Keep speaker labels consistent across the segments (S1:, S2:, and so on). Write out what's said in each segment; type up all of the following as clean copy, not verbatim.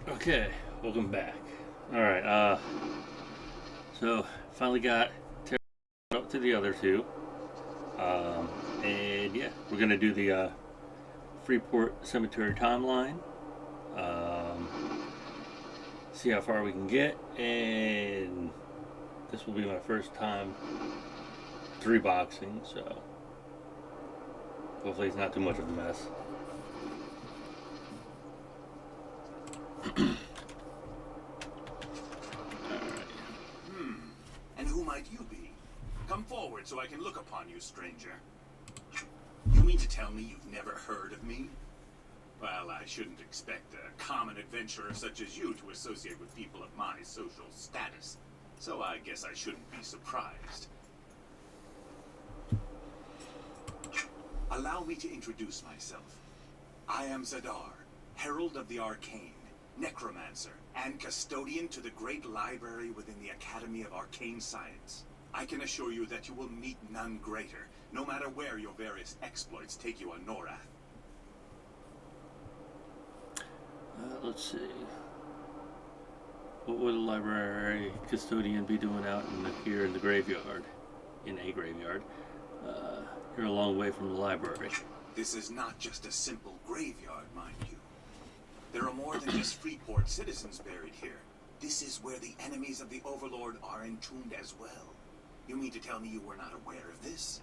S1: Okay, welcome back. All right, so finally got up to the other two, and yeah, we're gonna do the Freeport Cemetery timeline. Um, see how far we can get, and this will be my first time three boxing, so hopefully it's not too much of a mess. All right.
S2: And who might you be? Come forward so I can look upon you, stranger. You mean to tell me you've never heard of me? Well, I shouldn't expect a common adventurer such as you to associate with people of my social status. So I guess I shouldn't be surprised. Allow me to introduce myself. I am Zadar, Herald of the Arcane, Necromancer, and Custodian to the great library within the Academy of Arcane Science. I can assure you that you will meet none greater, no matter where your various exploits take you on Norath.
S1: Let's see. What would a library custodian be doing out here in the graveyard? In a graveyard. You're a long way from the library.
S2: This is not just a simple graveyard, mind you. There are more than just Freeport citizens buried here. This is where the enemies of the Overlord are entombed as well. You mean to tell me you were not aware of this?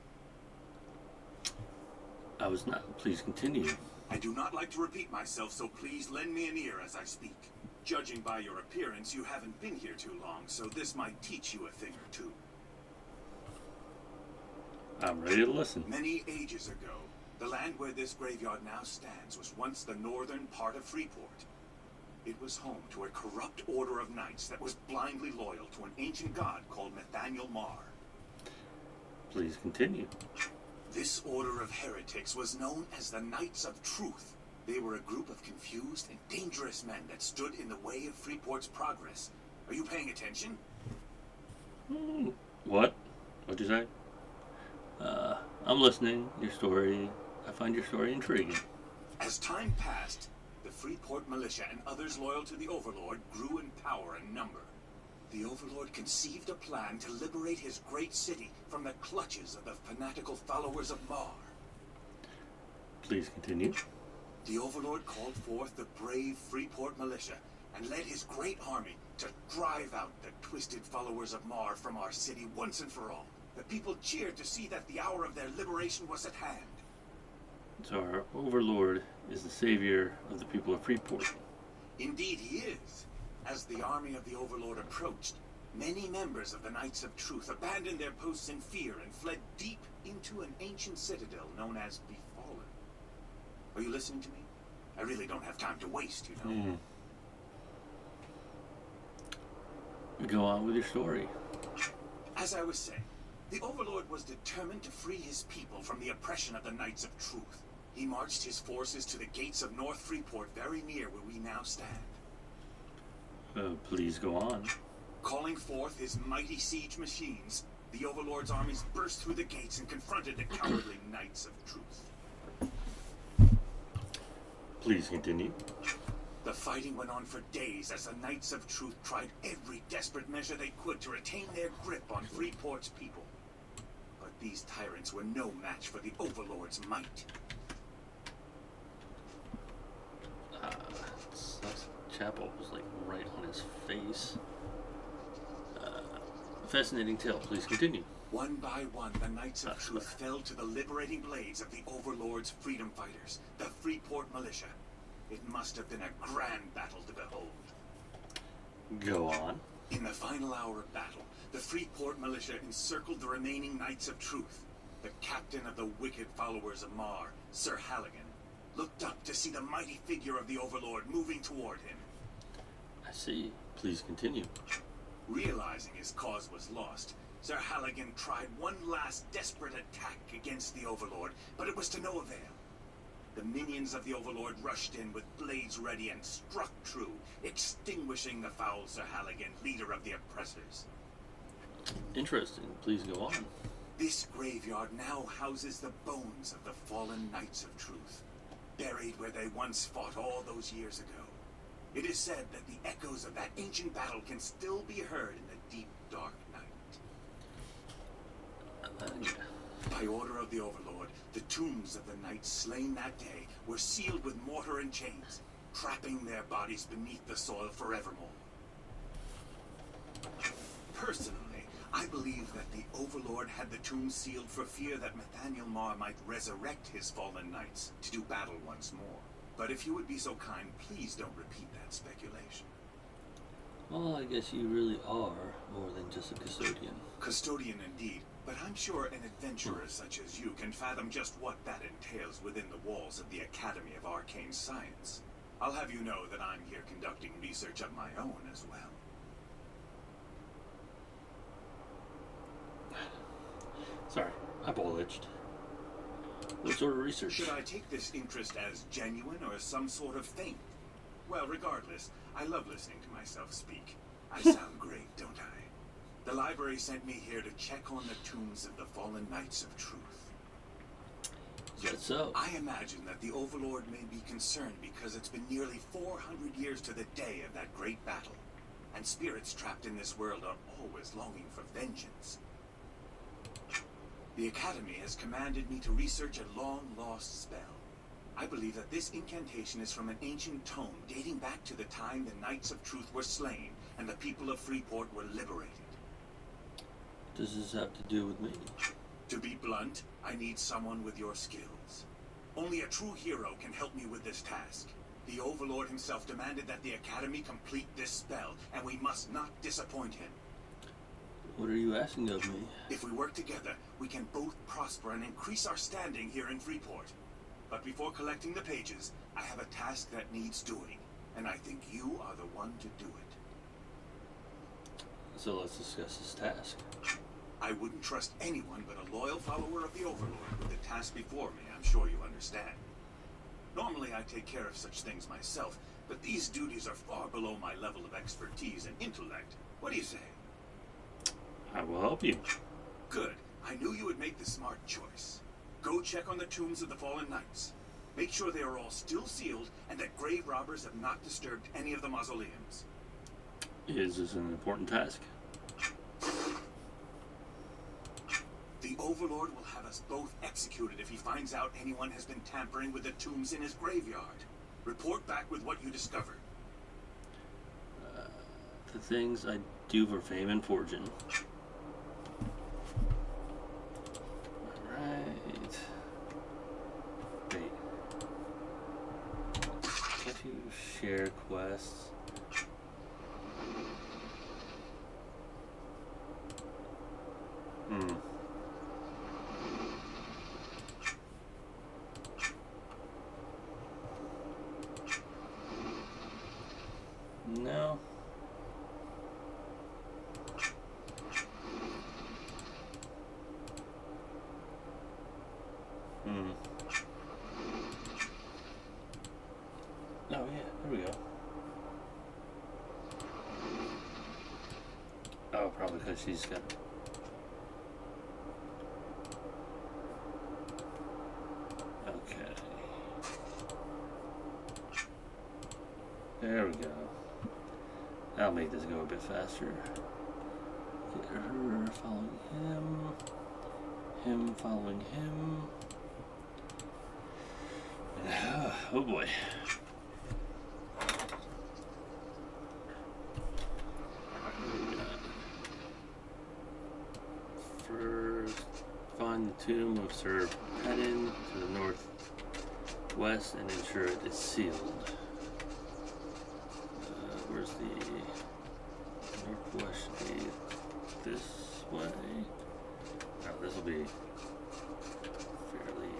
S1: I was not. Please continue.
S2: I do not like to repeat myself, so please lend me an ear as I speak. Judging by your appearance, you haven't been here too long, so this might teach you a thing or two.
S1: I'm ready to listen.
S2: Many ages ago, the land where this graveyard now stands was once the northern part of Freeport. It was home to a corrupt order of knights that was blindly loyal to an ancient god called Nathaniel Marr.
S1: Please continue.
S2: This order of heretics was known as the Knights of Truth. They were a group of confused and dangerous men that stood in the way of Freeport's progress. Are you paying attention?
S1: What? What'd you say? I'm listening. Your story. I find your story intriguing.
S2: As time passed, the Freeport militia and others loyal to the Overlord grew in power and number. The Overlord conceived a plan to liberate his great city from the clutches of the fanatical followers of Marr.
S1: Please continue.
S2: The Overlord called forth the brave Freeport militia and led his great army to drive out the twisted followers of Marr from our city once and for all. The people cheered to see that the hour of their liberation was at hand.
S1: So our Overlord is the savior of the people of Freeport.
S2: Indeed he is. As the army of the Overlord approached, many members of the Knights of Truth abandoned their posts in fear and fled deep into an ancient citadel known as Befallen. Are you listening to me? I really don't have time to waste, you know.
S1: Go on with your story.
S2: As I was saying, the Overlord was determined to free his people from the oppression of the Knights of Truth. He marched his forces to the gates of North Freeport, very near where we now stand.
S1: Please go on.
S2: Calling forth his mighty siege machines, the Overlord's armies burst through the gates and confronted the cowardly Knights of Truth.
S1: Please continue.
S2: The fighting went on for days as the Knights of Truth tried every desperate measure they could to retain their grip on Freeport's people. But these tyrants were no match for the Overlord's might.
S1: Chapel was like right on his face. Fascinating tale. Please continue.
S2: One by one, the Knights of Truth fell to the liberating blades of the Overlord's freedom fighters, the Freeport militia. It must have been a grand battle to behold.
S1: Go on.
S2: In the final hour of battle, the Freeport militia encircled the remaining Knights of Truth. The captain of the wicked followers of Marr, Sir Halligan, looked up to see the mighty figure of the Overlord moving toward him.
S1: I see. Please continue.
S2: Realizing his cause was lost, Sir Halligan tried one last desperate attack against the Overlord, but it was to no avail. The minions of the Overlord rushed in with blades ready and struck true, extinguishing the foul Sir Halligan, leader of the oppressors.
S1: Interesting. Please go on.
S2: This graveyard now houses the bones of the fallen Knights of Truth, buried where they once fought all those years ago. It is said that the echoes of that ancient battle can still be heard in the deep, dark night. By order of the Overlord, the tombs of the knights slain that day were sealed with mortar and chains, trapping their bodies beneath the soil forevermore. Personally, I believe that the Overlord had the tombs sealed for fear that Nathaniel Marr might resurrect his fallen knights to do battle once more. But if you would be so kind, please don't repeat that speculation.
S1: Well, I guess you really are more than just a custodian.
S2: Custodian indeed, but I'm sure an adventurer such as you can fathom just what that entails within the walls of the Academy of Arcane Science. I'll have you know that I'm here conducting research of my own as well.
S1: Sorry, I ball-itched. What sort of research?
S2: Should I take this interest as genuine or as some sort of feint? Well, regardless, I love listening to myself speak. I sound great, don't I? The library sent me here to check on the tombs of the fallen Knights of Truth.
S1: Is that so?
S2: I imagine that the Overlord may be concerned because it's been nearly 400 years to the day of that great battle, and spirits trapped in this world are always longing for vengeance. The Academy has commanded me to research a long-lost spell. I believe that this incantation is from an ancient tome dating back to the time the Knights of Truth were slain and the people of Freeport were liberated.
S1: Does this have to do with me?
S2: To be blunt, I need someone with your skills. Only a true hero can help me with this task. The Overlord himself demanded that the Academy complete this spell, and we must not disappoint him.
S1: What are you asking of me?
S2: If we work together, we can both prosper and increase our standing here in Freeport. But before collecting the pages, I have a task that needs doing, and I think you are the one to do it.
S1: So let's discuss this task.
S2: I wouldn't trust anyone but a loyal follower of the Overlord with the task before me, I'm sure you understand. Normally I take care of such things myself, but these duties are far below my level of expertise and intellect. What do you say?
S1: I will help you.
S2: Good. I knew you would make the smart choice. Go check on the tombs of the fallen knights. Make sure they are all still sealed and that grave robbers have not disturbed any of the mausoleums.
S1: Is this an important task?
S2: The Overlord will have us both executed if he finds out anyone has been tampering with the tombs in his graveyard. Report back with what you discover.
S1: The things I do for fame and fortune. Alright. Wait. Can't you share quests? No. Oh yeah, there we go. Oh, probably because she's got... Okay. There we go. That'll make this go a bit faster. Get her following him. Him following him. Oh boy. First, find the tomb of Sir Pedin to the northwest and ensure it is sealed. Where's the northwest? Should be this way. Oh, this will be fairly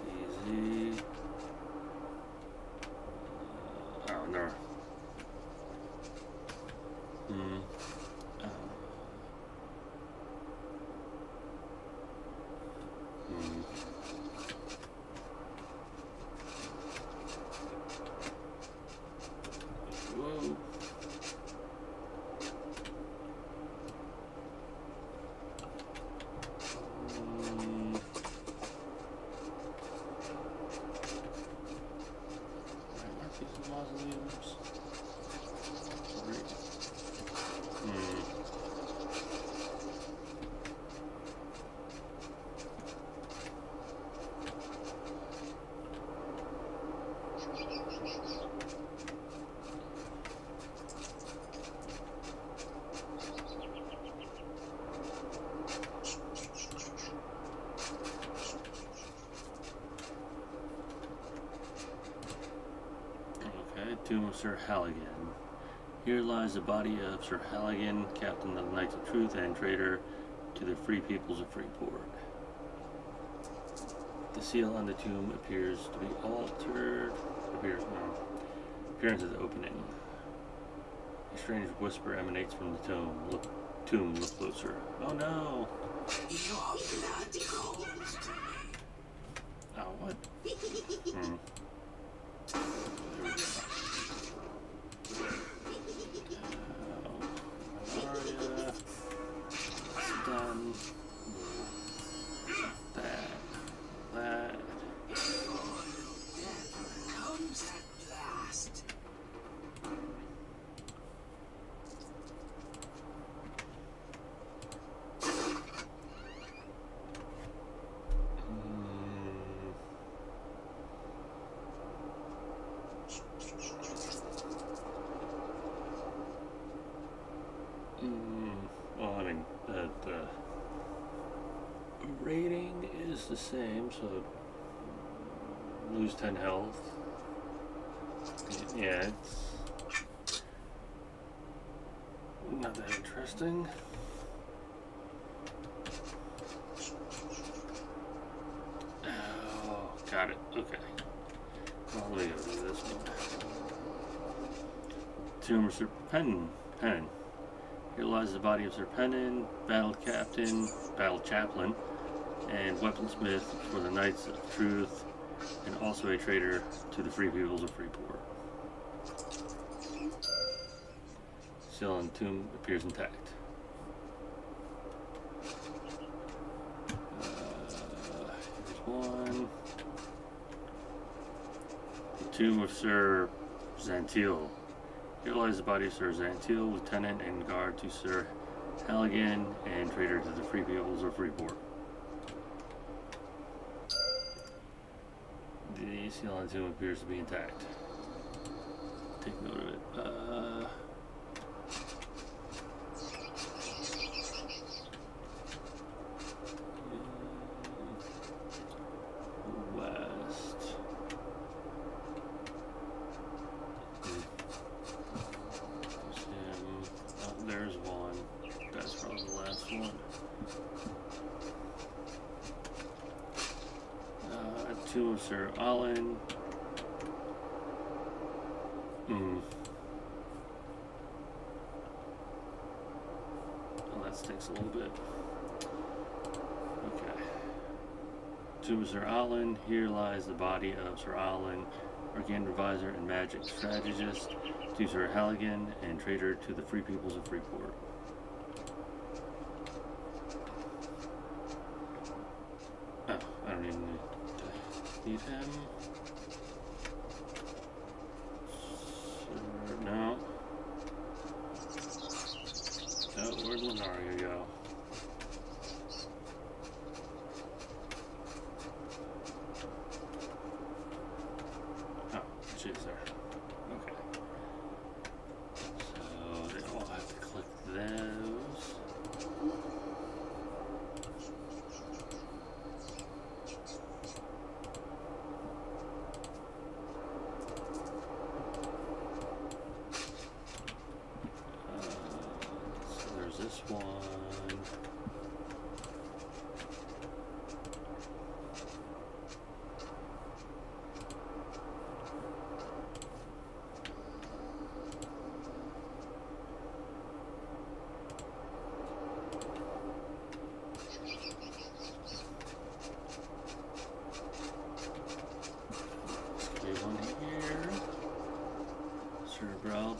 S1: easy. Oh, no. Tomb of Sir Halligan. Here lies the body of Sir Halligan, captain of the Knights of Truth and traitor to the Free Peoples of Freeport. The seal on the tomb appears to be altered. Appearance is opening. A strange whisper emanates from the tomb. Look closer. Oh no!
S2: Your blood calls to me.
S1: Oh, what? There we go. Aria. Done. That.
S2: Comes at last.
S1: Well, I mean, the rating is the same, so lose 10 health. Yeah, it's not that interesting. Oh, got it. Okay. Well, let me go do this one. Tomb of Sir Pennon. Here lies the body of Sir Pennon, battle chaplain, and weaponsmith for the Knights of Truth, and also a traitor to the Free Peoples of Freeport. Seal on the tomb appears intact. Here's one. The tomb of Sir Zantil. Here lies the body of Sir Zantil, lieutenant and guard to Sir Halligan, and traitor to the Free Peoples of Freeport. The seal on the tomb appears to be intact. Take note of it. West. Oh, there's one. That's probably the last one. Tomb of Sir Allen. Oh, that stinks a little bit. Okay. Tomb of Sir Allen. Here lies the body of Sir Allen, Arcane Reviser and Magic Strategist to Sir Halligan and traitor to the Free Peoples of Freeport. Oh, I don't even need him. No. Oh, where'd Lenaria go? Oh, she's there. Okay. So they all have to click those. This one. Let's one here. Sir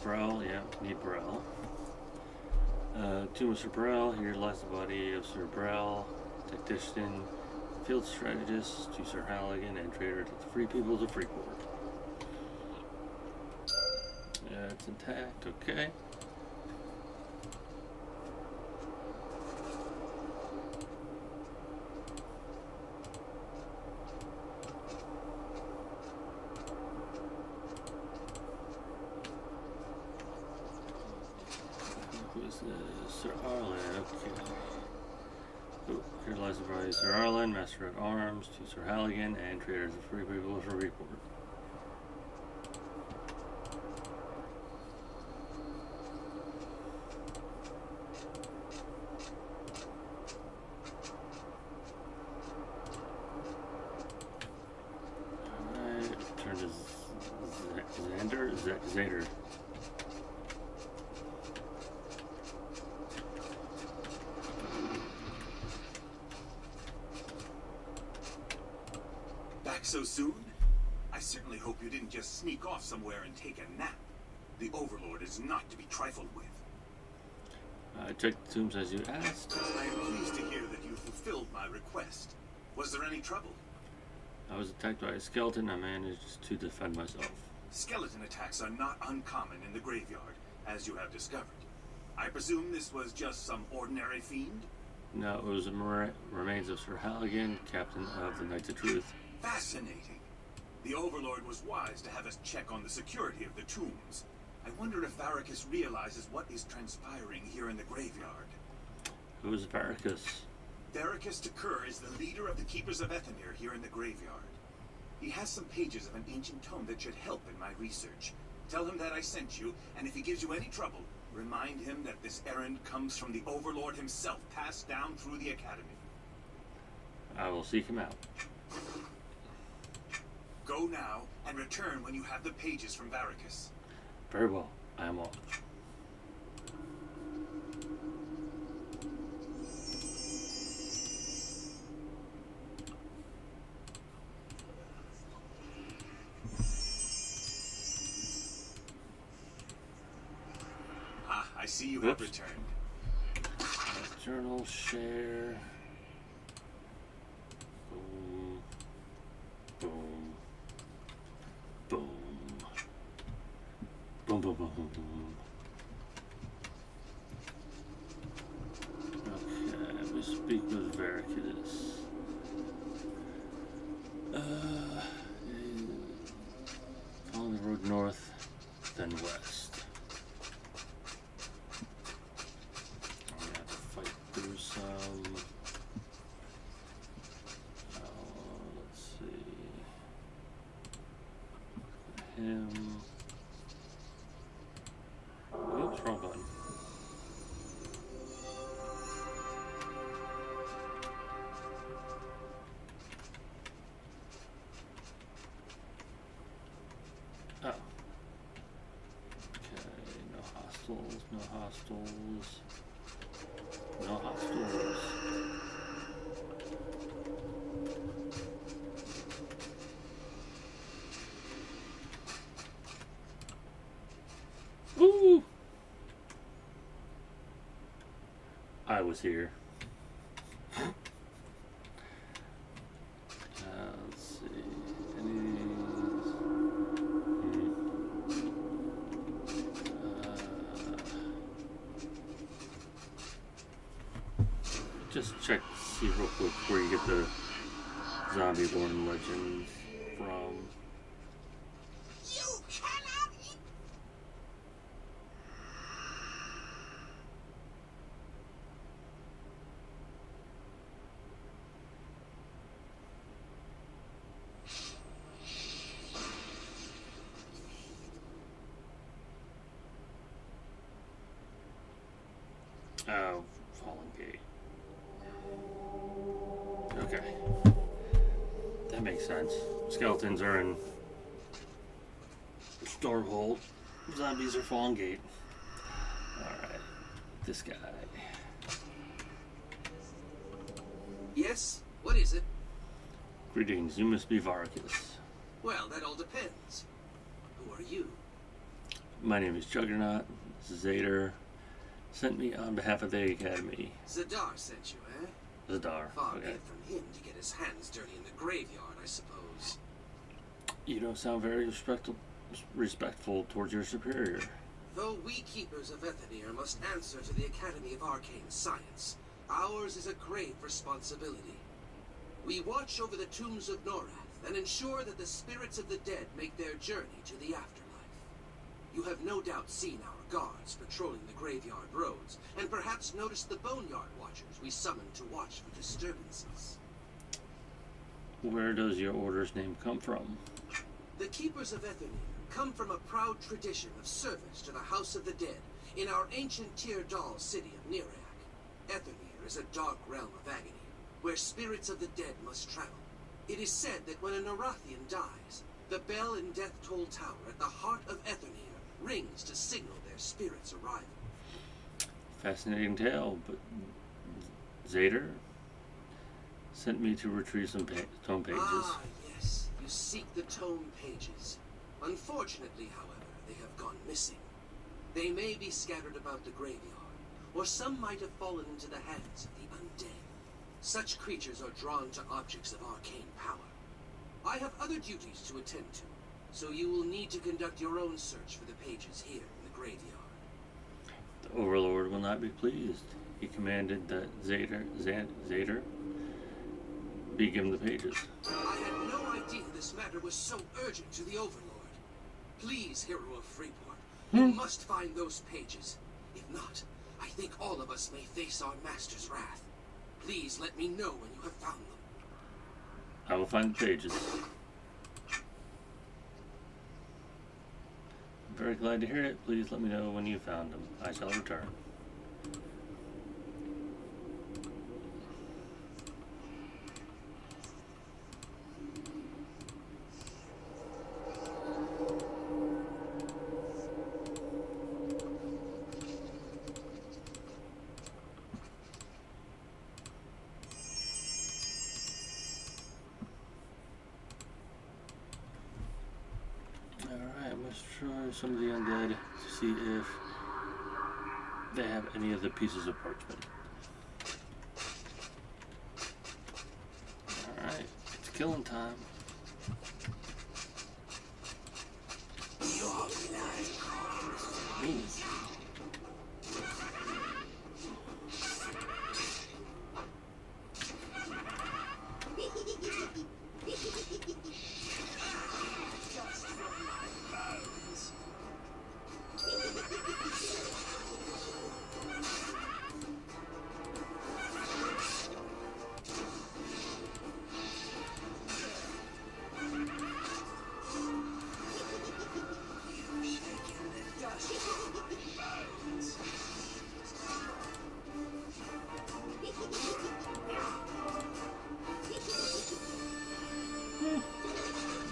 S1: Brel, yeah, need Brel. Tomb of Sir Brel. Here lies the body of Sir Brel, tactician, field strategist to Sir Halligan, and traitor to the Free Peoples of Freeport. Yeah, it's intact. Okay. Who's this? Sir Arlen, okay. Oh, here lies the body of Sir Arlen, Master at Arms, to Sir Halligan, and traitor to the Free People of Freeport. Zader.
S2: Back so soon? I certainly hope you didn't just sneak off somewhere and take a nap. The Overlord is not to be trifled with.
S1: I checked the tombs as you asked.
S2: I am pleased to hear that you fulfilled my request. Was there any trouble?
S1: I was attacked by a skeleton. I managed to defend myself.
S2: Skeleton attacks are not uncommon in the graveyard, as you have discovered. I presume this was just some ordinary fiend?
S1: No, it was the remains of Sir Halligan, captain of the Knights of Truth.
S2: Fascinating. The Overlord was wise to have us check on the security of the tombs. I wonder if Varicus realizes what is transpiring here in the graveyard.
S1: Who is Varicus?
S2: Varicus Takur is the leader of the Keepers of Ethanir here in the graveyard. He has some pages of an ancient tome that should help in my research. Tell him that I sent you, and if he gives you any trouble, remind him that this errand comes from the Overlord himself, passed down through the Academy.
S1: I will seek him out.
S2: Go now, and return when you have the pages from Varicus.
S1: Very well. I am off.
S2: Ah, I see you have returned.
S1: Journal share. Boom. Boom. Boom. Boom, boom, boom, boom, boom. Okay, we speak with Varicus. Follow the road north, then west. I'm gonna have to fight through some. Let's see. Him. Oops, wrong button. Oh. Okay, no hostiles, no hostiles. No hostiles. Woo! I was here. Let's see. Any just check, see real quick where you get the Zombie-born legends from.
S2: You cannot eat.
S1: Oh, Fallen Gate. Okay. That makes sense. Skeletons are in Stormhold. Zombies are Fallen Gate. Alright. This guy.
S3: Yes? What is it?
S1: Greetings, you must be Varicus.
S3: Well, that all depends. Who are you?
S1: My name is Juggernaut. Zader sent me on behalf of the Academy.
S3: Zadar sent you, eh?
S1: Zadar.
S3: Far be
S1: Okay.
S3: it from him to get his hands dirty in the graveyard, I suppose.
S1: You don't sound very respectful towards your superior.
S3: Though we Keepers of Ethanir must answer to the Academy of Arcane Science, ours is a grave responsibility. We watch over the tombs of Norath and ensure that the spirits of the dead make their journey to the afterlife. You have no doubt seen our guards patrolling the graveyard roads, and perhaps noticed the Boneyard Watchers we summoned to watch for disturbances.
S1: Where does your order's name come from?
S3: The Keepers of Ethanir come from a proud tradition of service to the House of the Dead in our ancient Tyrdal city of Nerak. Ethanir is a dark realm of agony, where spirits of the dead must travel. It is said that when a Norathian dies, the bell in Death Toll Tower at the heart of Ethanir rings to signal their spirit's arrival.
S1: Fascinating tale, but Zader sent me to retrieve some tome pages.
S3: Ah, yes. You seek the tome pages. Unfortunately, however, they have gone missing. They may be scattered about the graveyard, or some might have fallen into the hands of the undead. Such creatures are drawn to objects of arcane power. I have other duties to attend to, so you will need to conduct your own search for the pages here in the graveyard.
S1: The Overlord will not be pleased. He commanded that Zader be given the pages.
S3: I had no idea this matter was so urgent to the Overlord. Please, Hero of Freeport, you must find those pages. If not, I think all of us may face our master's wrath. Please let me know when you have found them.
S1: I will find the pages. I'm very glad to hear it. Please let me know when you found them. I shall return. Let's try some of the undead to see if they have any of the pieces of parchment. Alright, it's killing time. Ooh.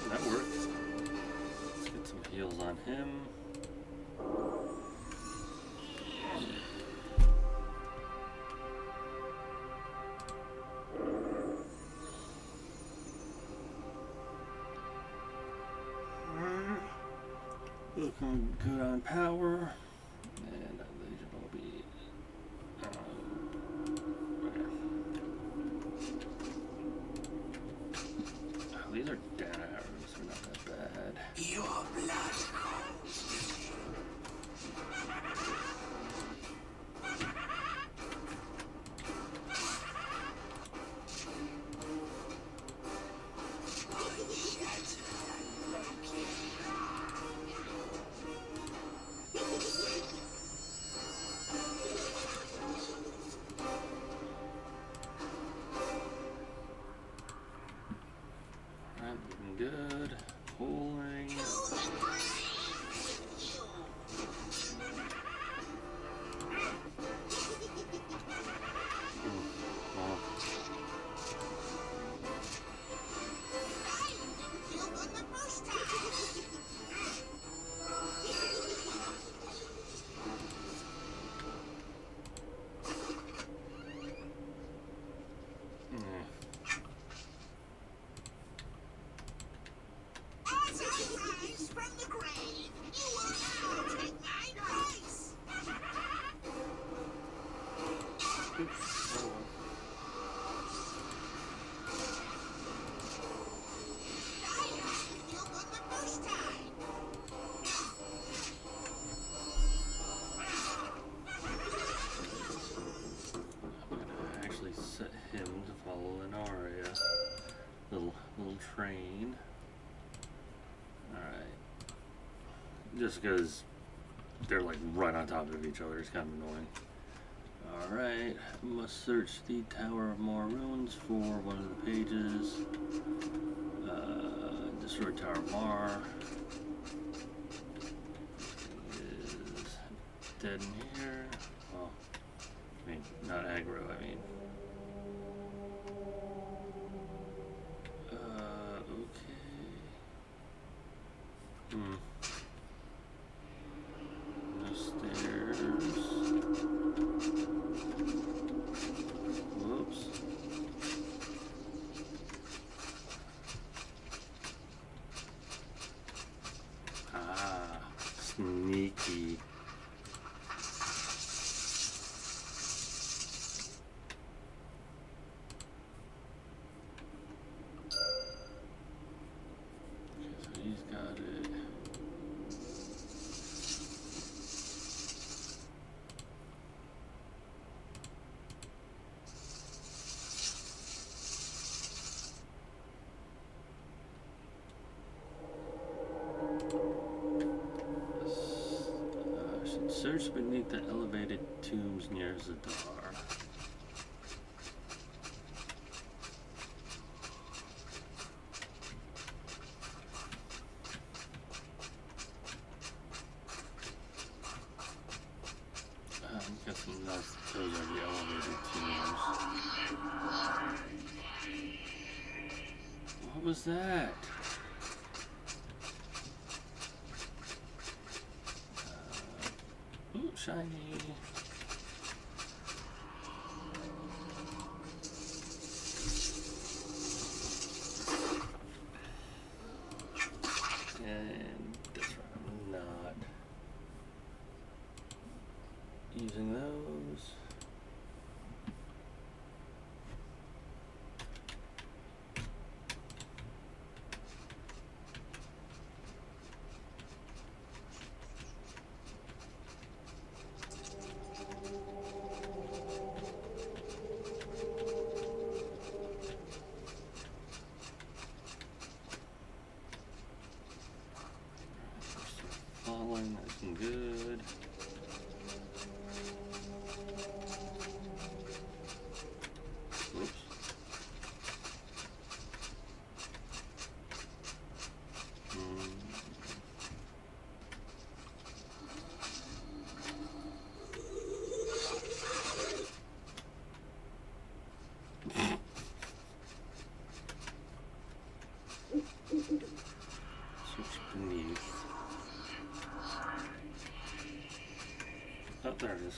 S1: That worked. Let's get some heals on him. Looking good on power. And these will be okay. Oh, these are down arrows, they're not that bad.
S3: Your blood calls.
S1: Alright, looking good. Pulling. Well,
S4: As I rise from the grave, you will now take my place.
S1: oops. Oh, well.
S4: I didn't feel good the first time.
S1: I'm gonna actually set him to follow Inaria. Little train. Alright. Just because they're like right on top of each other is kind of annoying. Alright. Must search the Tower of More Ruins for one of the pages. Destroy Tower of Mar. Is dead in here. Well, I mean, not aggro, I mean. Okay. Search beneath the elevated tombs near Zadar. I'm guessing those are the elevated tombs. What was that? Ooh, shiny. And that's right, I'm not using those. Falling, looking good. Oops. Switch beneath. Oh, there it is.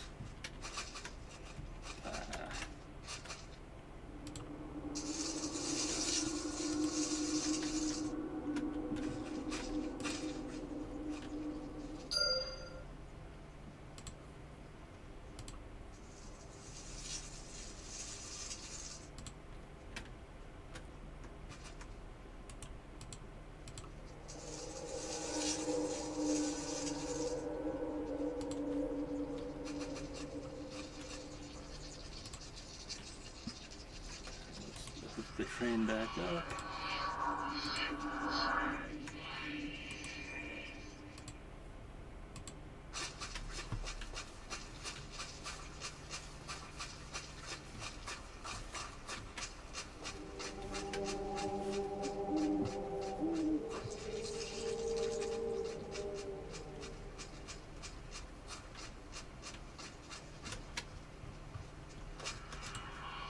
S1: Hook the train back up.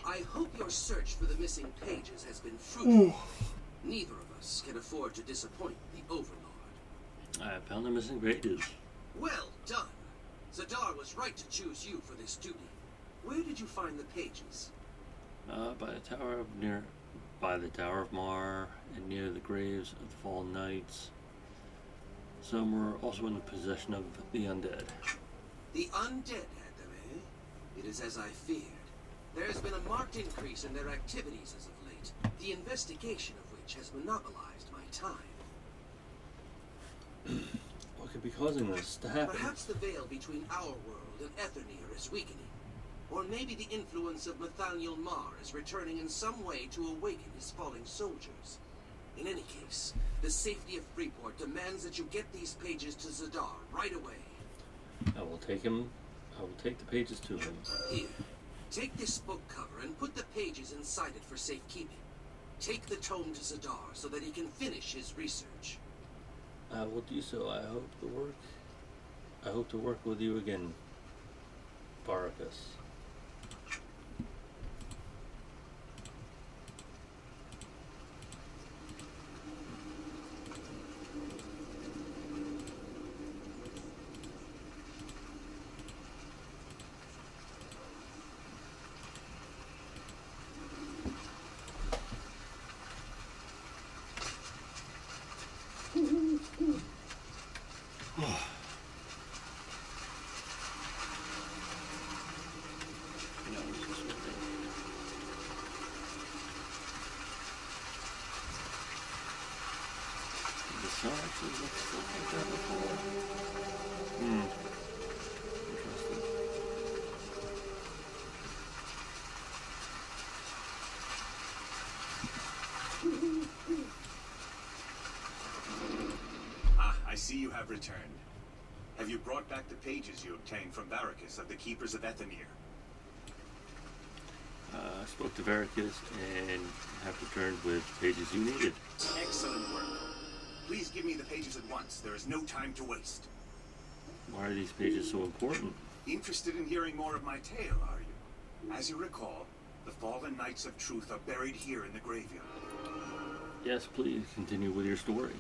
S3: I hope your search for the missing pages has been fruitful. Neither of us can afford to disappoint the Overlord.
S1: I found the missing pages.
S3: Well done. Zadar was right to choose you for this duty. Where did you find the pages?
S1: By the Tower of Mar, and near the graves of the fallen knights. Some were also in the possession of the undead.
S3: The undead had them, eh? It is as I feared. There has been a marked increase in their activities as of late, the investigation of which has monopolized my time.
S1: What could be causing this to happen?
S3: Perhaps the veil between our world and Etherneer is weakening. Or maybe the influence of Nathaniel Mar is returning in some way to awaken his falling soldiers. In any case, the safety of Freeport demands that you get these pages to Zadar right away.
S1: I will take the pages to him.
S3: Here, take this book cover and put the pages inside it for safekeeping. Take the tome to Zadar so that he can finish his research.
S1: I will do so. I hope to work with you again, Baracus. So actually looks like that before. Interesting.
S2: Ah, I see you have returned. Have you brought back the pages you obtained from Varicus of the Keepers of Ethanir?
S1: I spoke to Veracruz and have returned with pages you needed.
S2: Excellent work. Please give me the pages at once. There is no time to waste.
S1: Why are these pages so important?
S2: Interested in hearing more of my tale, are you? As you recall, the fallen Knights of Truth are buried here in the graveyard.
S1: Yes, please continue with your story.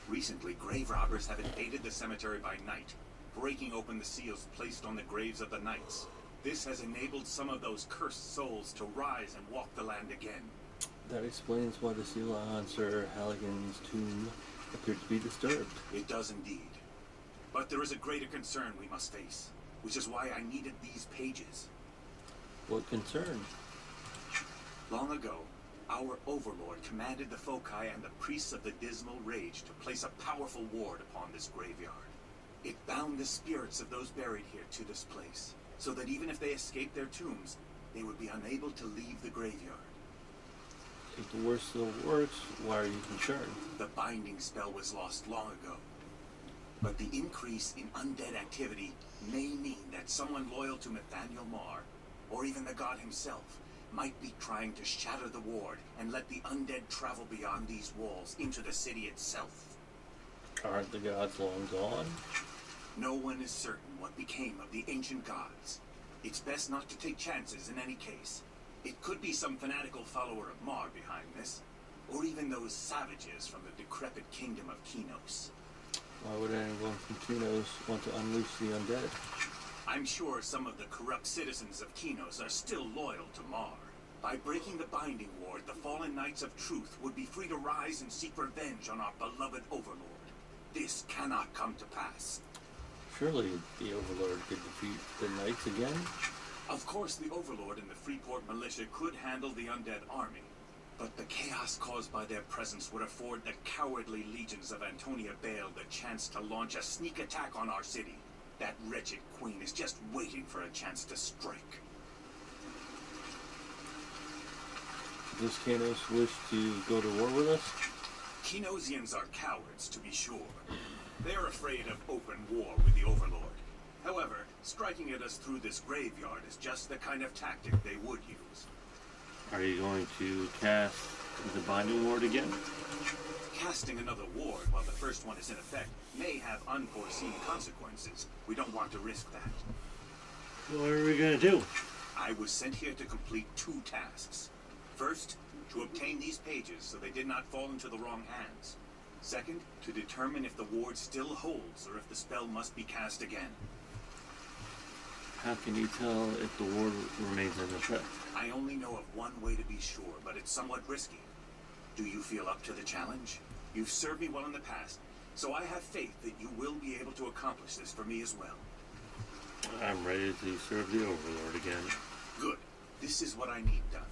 S2: Recently, grave robbers have invaded the cemetery by night, breaking open the seals placed on the graves of the knights. This has enabled some of those cursed souls to rise and walk the land again.
S1: That explains why the seal on Sir Halligan's tomb appeared to be disturbed.
S2: It does indeed. But there is a greater concern we must face, which is why I needed these pages.
S1: What concern?
S2: Long ago, our overlord commanded the foci and the priests of the Dismal Rage to place a powerful ward upon this graveyard. It bound the spirits of those buried here to this place, so that even if they escaped their tombs, they would be unable to leave the graveyard.
S1: If the worst still works, why are you concerned?
S2: The binding spell was lost long ago. But the increase in undead activity may mean that someone loyal to Nathaniel Marr, or even the god himself, might be trying to shatter the ward and let the undead travel beyond these walls into the city itself.
S1: Aren't the gods long gone?
S2: No one is certain what became of the ancient gods. It's best not to take chances in any case. It could be some fanatical follower of Marr behind this, or even those savages from the decrepit kingdom of Kinos.
S1: Why would anyone from Kinos want to unleash the undead?
S2: I'm sure some of the corrupt citizens of Kinos are still loyal to Marr. By breaking the binding ward, the fallen Knights of Truth would be free to rise and seek revenge on our beloved overlord. This cannot come to pass.
S1: Surely the Overlord could defeat the Knights again?
S2: Of course, the Overlord and the Freeport militia could handle the undead army, but the chaos caused by their presence would afford the cowardly legions of Antonia Bale the chance to launch a sneak attack on our city. That wretched queen is just waiting for a chance to strike.
S1: Does Kanos wish to go to war with us?
S2: Kinosians are cowards, to be sure. They are afraid of open war with the Overlord. However, striking at us through this graveyard is just the kind of tactic they would use.
S1: Are you going to cast the Binding Ward again?
S2: Casting another ward while the first one is in effect may have unforeseen consequences. We don't want to risk that.
S1: What are we going to do?
S2: I was sent here to complete 2 tasks. First, to obtain these pages so they did not fall into the wrong hands. Second, to determine if the ward still holds or if the spell must be cast again.
S1: How can you tell if the ward remains in effect?
S2: I only know of one way to be sure, but it's somewhat risky. Do you feel up to the challenge? You've served me well in the past, so I have faith that you will be able to accomplish this for me as well.
S1: I'm ready to serve the Overlord again.
S2: Good. This is what I need done.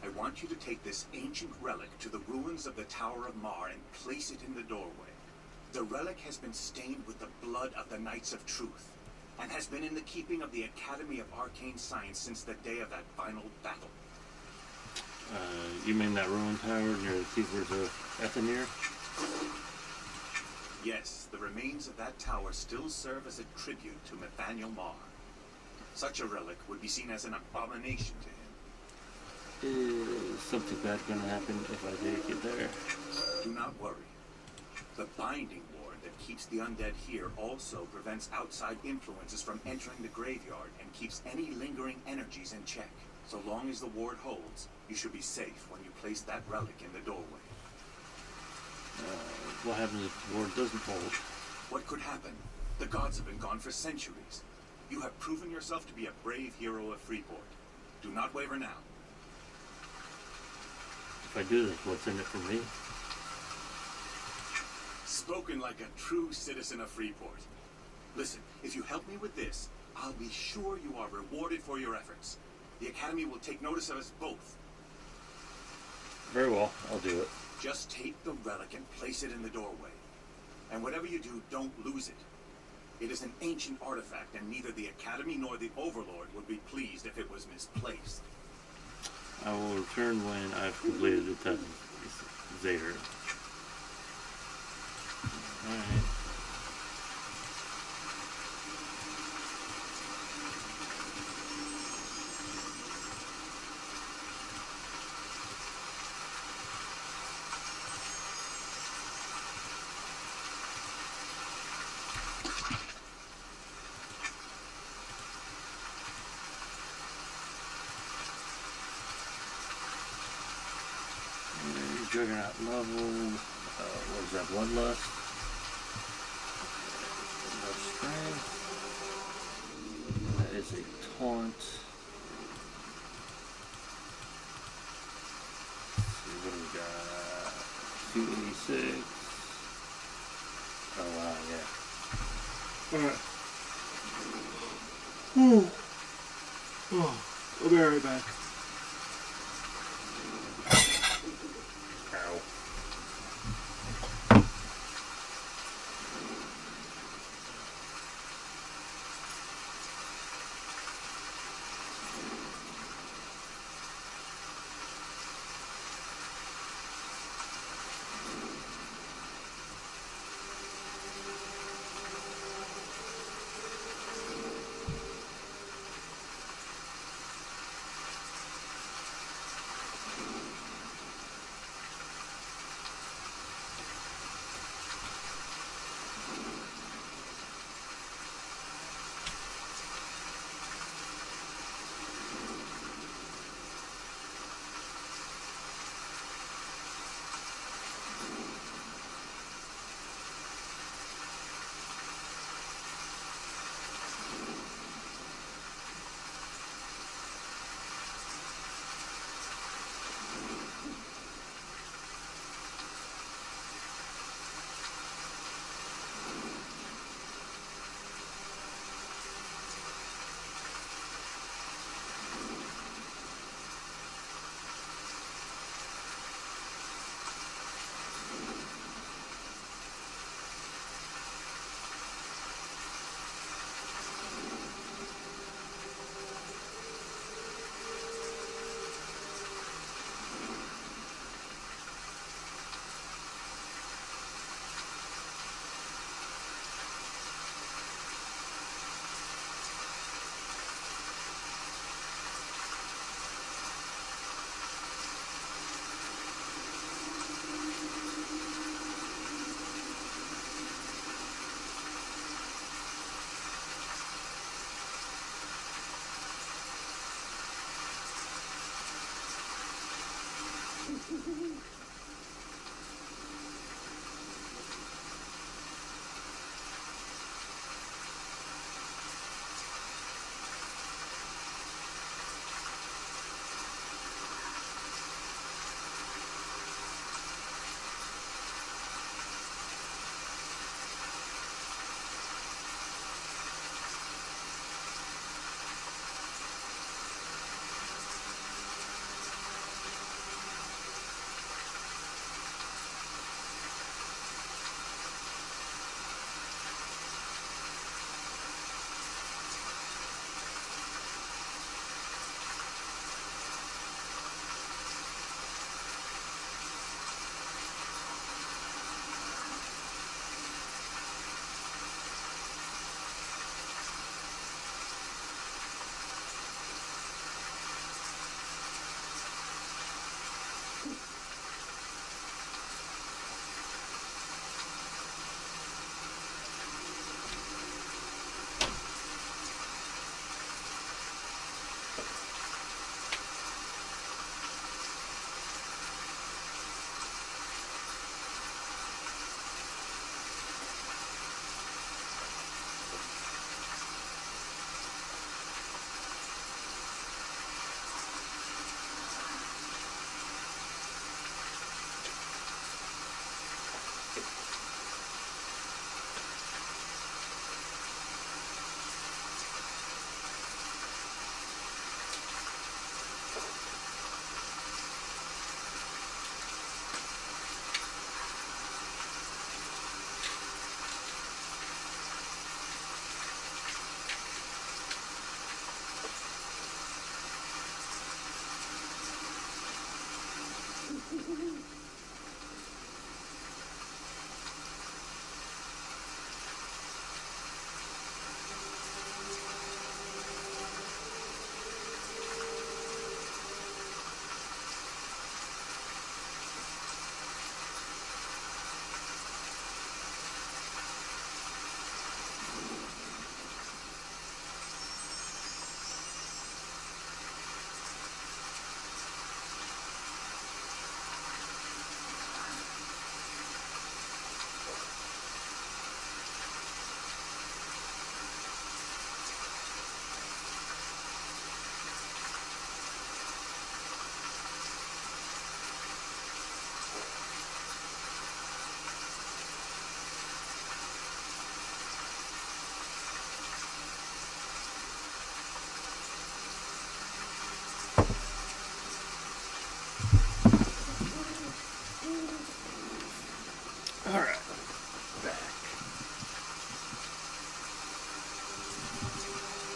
S2: I want you to take this ancient relic to the ruins of the Tower of Marr and place it in the doorway. The relic has been stained with the blood of the Knights of Truth, and has been in the keeping of the Academy of Arcane Science since the day of that final battle.
S1: You mean that ruined tower near the Keepers of Ethanir?
S2: Yes, the remains of that tower still serve as a tribute to Nathaniel Marr. Such a relic would be seen as an abomination to him.
S1: Is something bad going to happen if I take it there?
S2: Do not worry. The binding ward that keeps the undead here also prevents outside influences from entering the graveyard and keeps any lingering energies in check. So long as the ward holds, you should be safe when you place that relic in the doorway.
S1: What happens if the ward doesn't hold?
S2: What could happen? The gods have been gone for centuries. You have proven yourself to be a brave hero of Freeport. Do not waver now.
S1: If I do this, what's in it for me?
S2: Spoken like a true citizen of Freeport. Listen, if you help me with this, I'll be sure you are rewarded for your efforts. The Academy will take notice of us both.
S1: Very well, I'll do it.
S2: Just take the relic and place it in the doorway. And whatever you do, don't lose it. It is an ancient artifact, and neither the Academy nor the Overlord would be pleased if it was misplaced.
S1: I will return when I've completed the test. Zader. Alright. Juggernaut leveled. What is that? Bloodlust. No strength. That is a taunt. Let's see what do we got? 286. Oh wow, yeah. Alright. I'll be right back. Ow.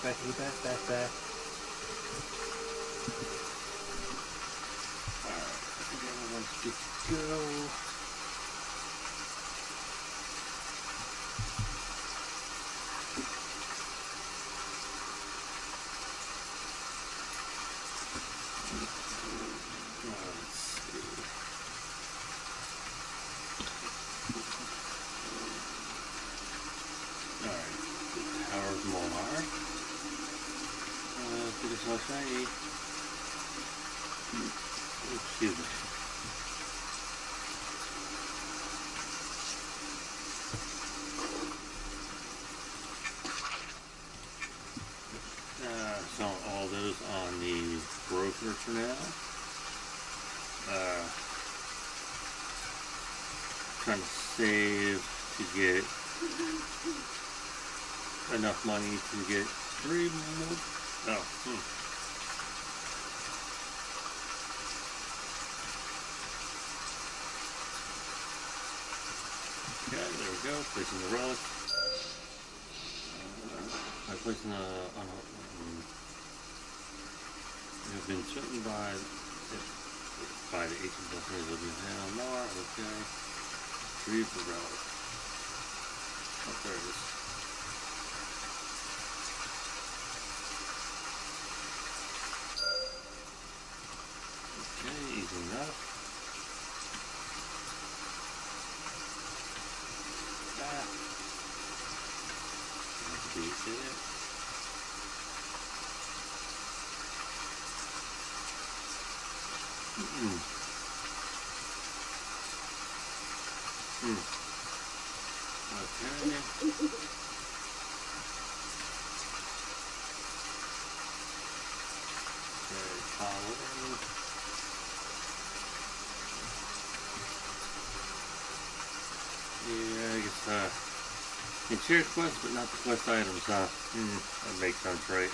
S1: Backity back, back, back. Alright, I think everyone's good to go. So shiny. Excuse me. Selling all those on the broker for now. Trying to save to get enough money to get 3 more. Oh, Okay, there we go. Placing the relic. I'm placing on a. We have been threatened by the ancient blessings of Mar. Okay. Retrieve the relic. Oh, there it is. Okay, easy enough. Yeah, I guess, in shared quests, but not the quest items, huh? That makes sense, right?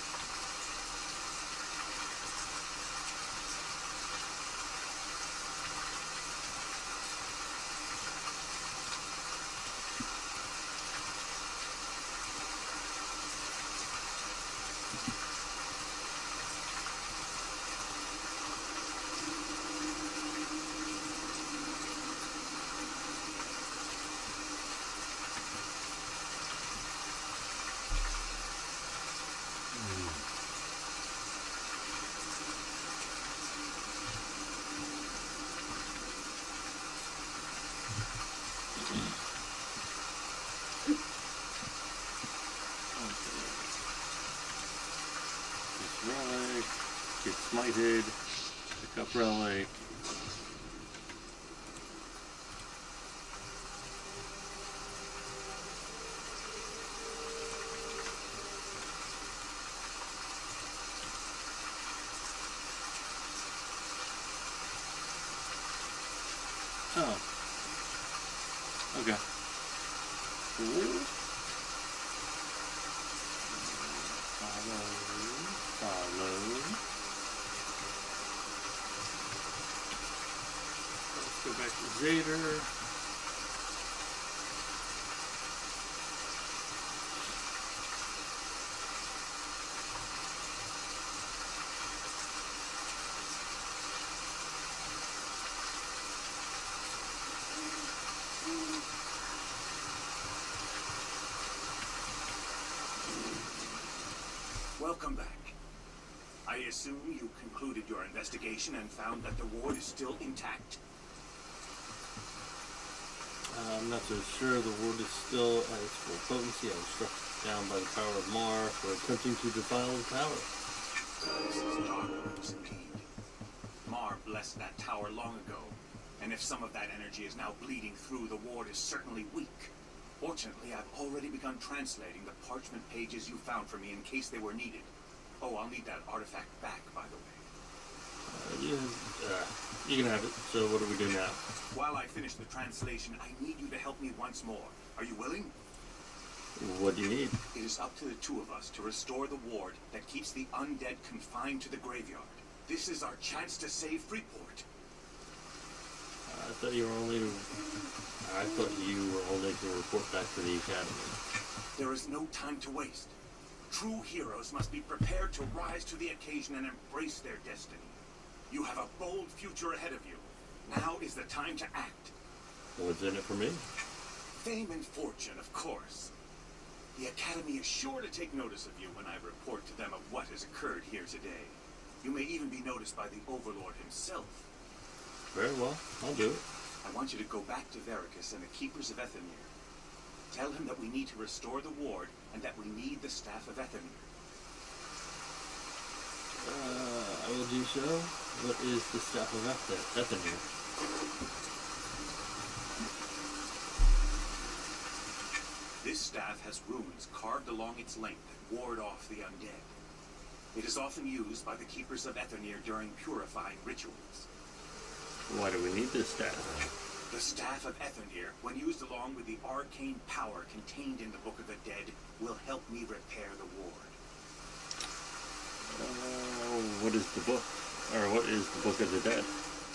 S1: Relic, get smited, pick up relic. Oh. Okay. Cool. Follow. Let's go back to Zader.
S2: Welcome back. I assume you concluded your investigation and found that the ward is still intact?
S1: I'm not so sure the ward is still at its full potency. I was struck down by the power of Mar for attempting to defile the tower.
S2: This is dark news indeed. Mar blessed that tower long ago, and if some of that energy is now bleeding through, the ward is certainly weak. Fortunately, I've already begun translating the parchment pages you found for me in case they were needed. Oh, I'll need that artifact back, by the way.
S1: You can have it. So what do we do now?
S2: While I finish the translation, I need you to help me once more. Are you willing?
S1: What do you need?
S2: It is up to the two of us to restore the ward that keeps the undead confined to the graveyard. This is our chance to save Freeport.
S1: I thought you were only to report back to the academy.
S2: There is no time to waste. True heroes must be prepared to rise to the occasion and embrace their destiny. You have a bold future ahead of you. Now is the time to act.
S1: What's in it for me?
S2: Fame and fortune, of course. The Academy is sure to take notice of you when I report to them of what has occurred here today. You may even be noticed by the Overlord himself.
S1: Very well, I'll do it.
S2: I want you to go back to Vericus and the Keepers of Ethenir. Tell him that we need to restore the ward and that we need the staff of Ethenir.
S1: I will do so. What is the staff of Ethenir?
S2: This staff has runes carved along its length that ward off the undead. It is often used by the Keepers of Ethenir during purifying rituals.
S1: Why do we need this staff?
S2: The Staff of Ethenir, when used along with the arcane power contained in the Book of the Dead, will help me repair the ward.
S1: What is the book? Or what is the Book of the Dead?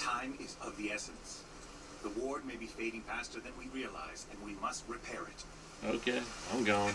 S2: Time is of the essence. The ward may be fading faster than we realize, and we must repair it.
S1: Okay, I'm going.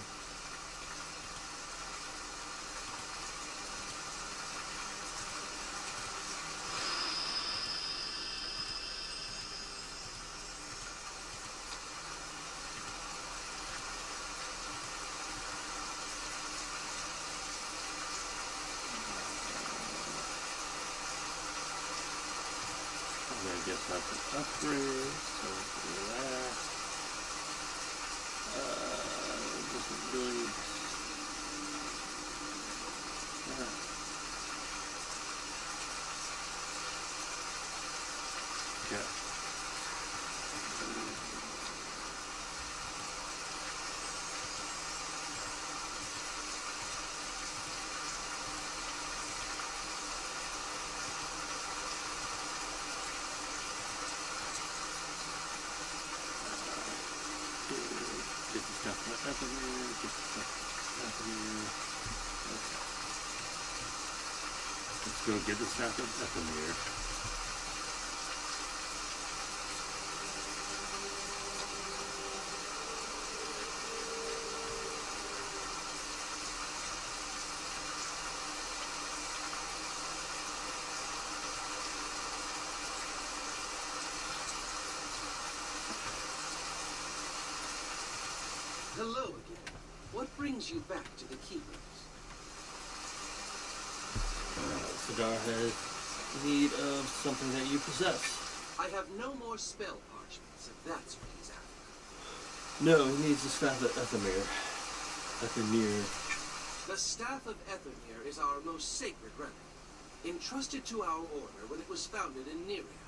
S1: I guess that's an upgrade, so let's do that. Doesn't really... Yeah. Get the stuff up in here, get the stuff up in here. Okay. Let's go get the stuff up in here.
S3: Hello again. What brings you back to the Keepers?
S1: Sadar has need of something that you possess.
S3: I have no more spell parchments, if that's what he's after.
S1: No, he needs the staff of Ethenir.
S3: The Staff of Ethenir is our most sacred relic, entrusted to our order when it was founded in Neria.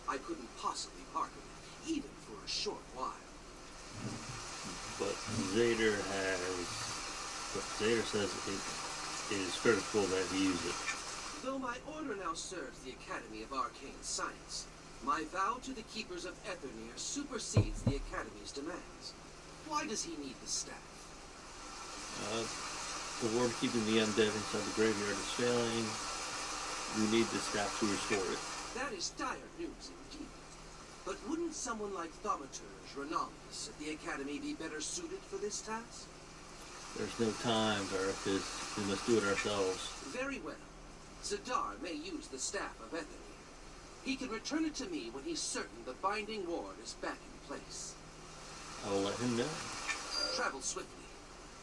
S3: I couldn't possibly part with it, even for a short while.
S1: But Zader says it is critical that we use it.
S3: Though my order now serves the Academy of Arcane Science, my vow to the Keepers of Ethenir supersedes the Academy's demands. Why does he need the staff?
S1: The ward keeping the undead inside the graveyard is failing. We need the staff to restore it.
S3: That is dire news indeed. But wouldn't someone like Thaumaturge Ronaldus at the Academy be better suited for this task?
S1: There's no time, Vericus. We must do it ourselves.
S3: Very well. Zadar may use the staff of Ethenir. He can return it to me when he's certain the binding ward is back in place.
S1: I will let him know.
S3: Travel swiftly.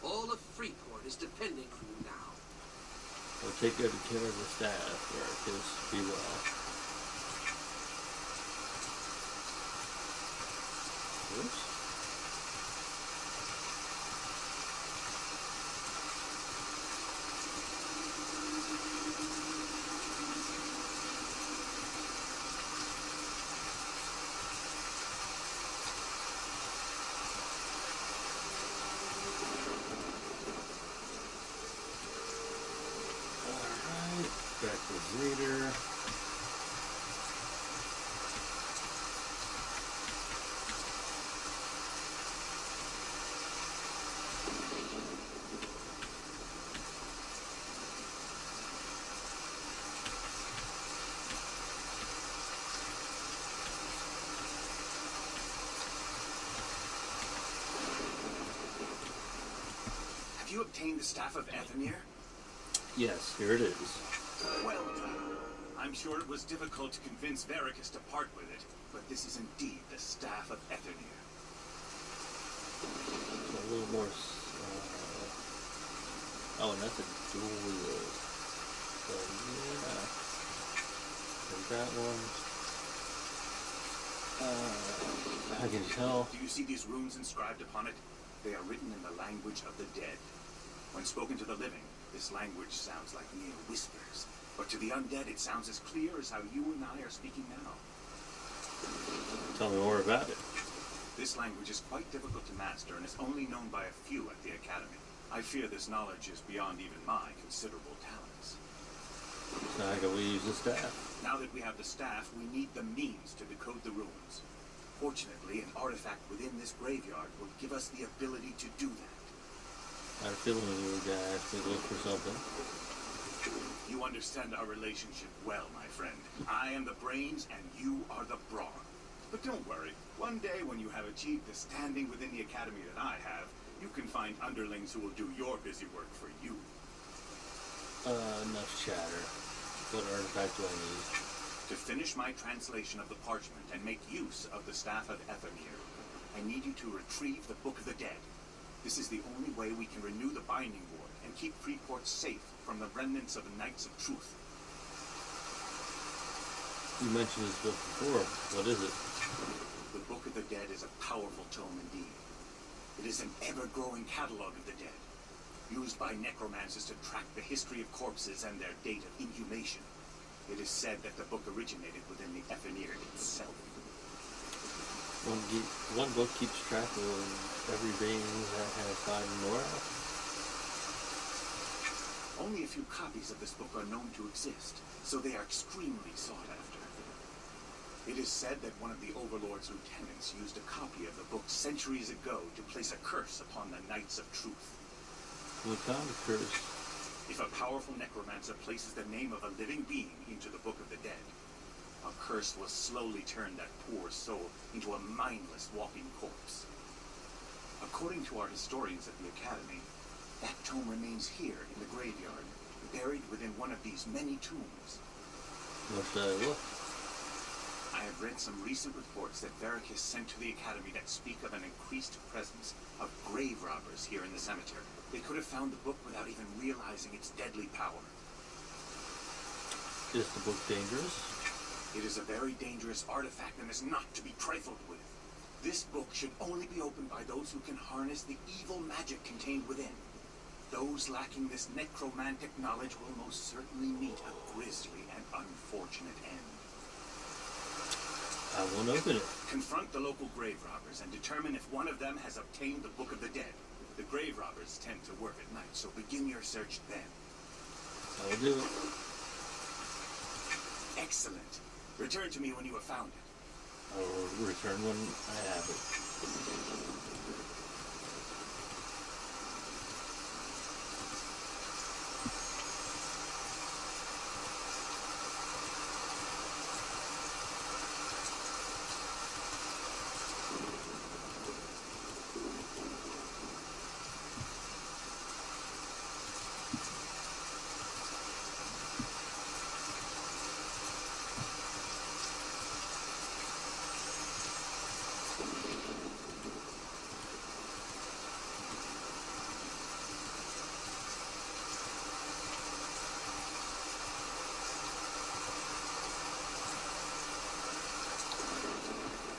S3: All of Freeport is depending on you now.
S1: I'll take good care of the staff, Vericus. Be well. Oops. Alright, back to Zader.
S2: Have you obtain the Staff of Ethanir?
S1: Yes, here it is.
S2: Well done. I'm sure it was difficult to convince Veracus to part with it, but this is indeed the Staff of Ethanir.
S1: A little more. Oh, and that's a dual wield. So yeah, there's that one. I can tell.
S2: Do you see these runes inscribed upon it? They are written in the language of the dead. When spoken to the living, this language sounds like mere whispers. But to the undead, it sounds as clear as how you and I are speaking now.
S1: Tell me more about it.
S2: This language is quite difficult to master and is only known by a few at the Academy. I fear this knowledge is beyond even my considerable talents.
S1: So how can we use the staff?
S2: Now that we have the staff, we need the means to decode the runes. Fortunately, an artifact within this graveyard will give us the ability to do that.
S1: I had a feeling you were gonna ask me to look for something.
S2: You understand our relationship well, my friend. I am the brains and you are the brawn. But don't worry, one day when you have achieved the standing within the Academy that I have, you can find underlings who will do your busy work for you.
S1: Enough chatter. What artifact do I need?
S2: To finish my translation of the parchment and make use of the Staff of Ethanir, I need you to retrieve the Book of the Dead. This is the only way we can renew the Binding Ward and keep Freeport safe from the remnants of the Knights of Truth.
S1: You mentioned this book before. What is it?
S2: The Book of the Dead is a powerful tome indeed. It is an ever-growing catalog of the dead, used by necromancers to track the history of corpses and their date of inhumation. It is said that the book originated within the Ethanir itself.
S1: One book keeps track of every being that has died in Nora.
S2: Only a few copies of this book are known to exist, so they are extremely sought after. It is said that one of the Overlord's lieutenants used a copy of the book centuries ago to place a curse upon the Knights of Truth.
S1: What kind of curse?
S2: If a powerful necromancer places the name of a living being into the Book of the Dead, a curse will slowly turn that poor soul into a mindless walking corpse. According to our historians at the Academy, that tome remains here in the graveyard, buried within one of these many tombs.
S1: Where should I look?
S2: I have read some recent reports that Veracus sent to the Academy that speak of an increased presence of grave robbers here in the cemetery. They could have found the book without even realizing its deadly power.
S1: Is the book dangerous?
S2: It is a very dangerous artifact and is not to be trifled with. This book should only be opened by those who can harness the evil magic contained within. Those lacking this necromantic knowledge will most certainly meet a grisly and unfortunate end.
S1: I won't open it.
S2: Confront the local grave robbers and determine if one of them has obtained the Book of the Dead. The grave robbers tend to work at night, so begin your search then.
S1: I'll do it.
S2: Excellent. Return to me when you have found it.
S1: I will return when I have it.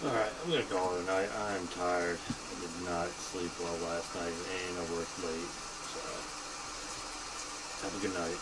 S1: Alright, I'm gonna call it a night. I'm tired. I did not sleep well last night and I worked late. So, have a good night.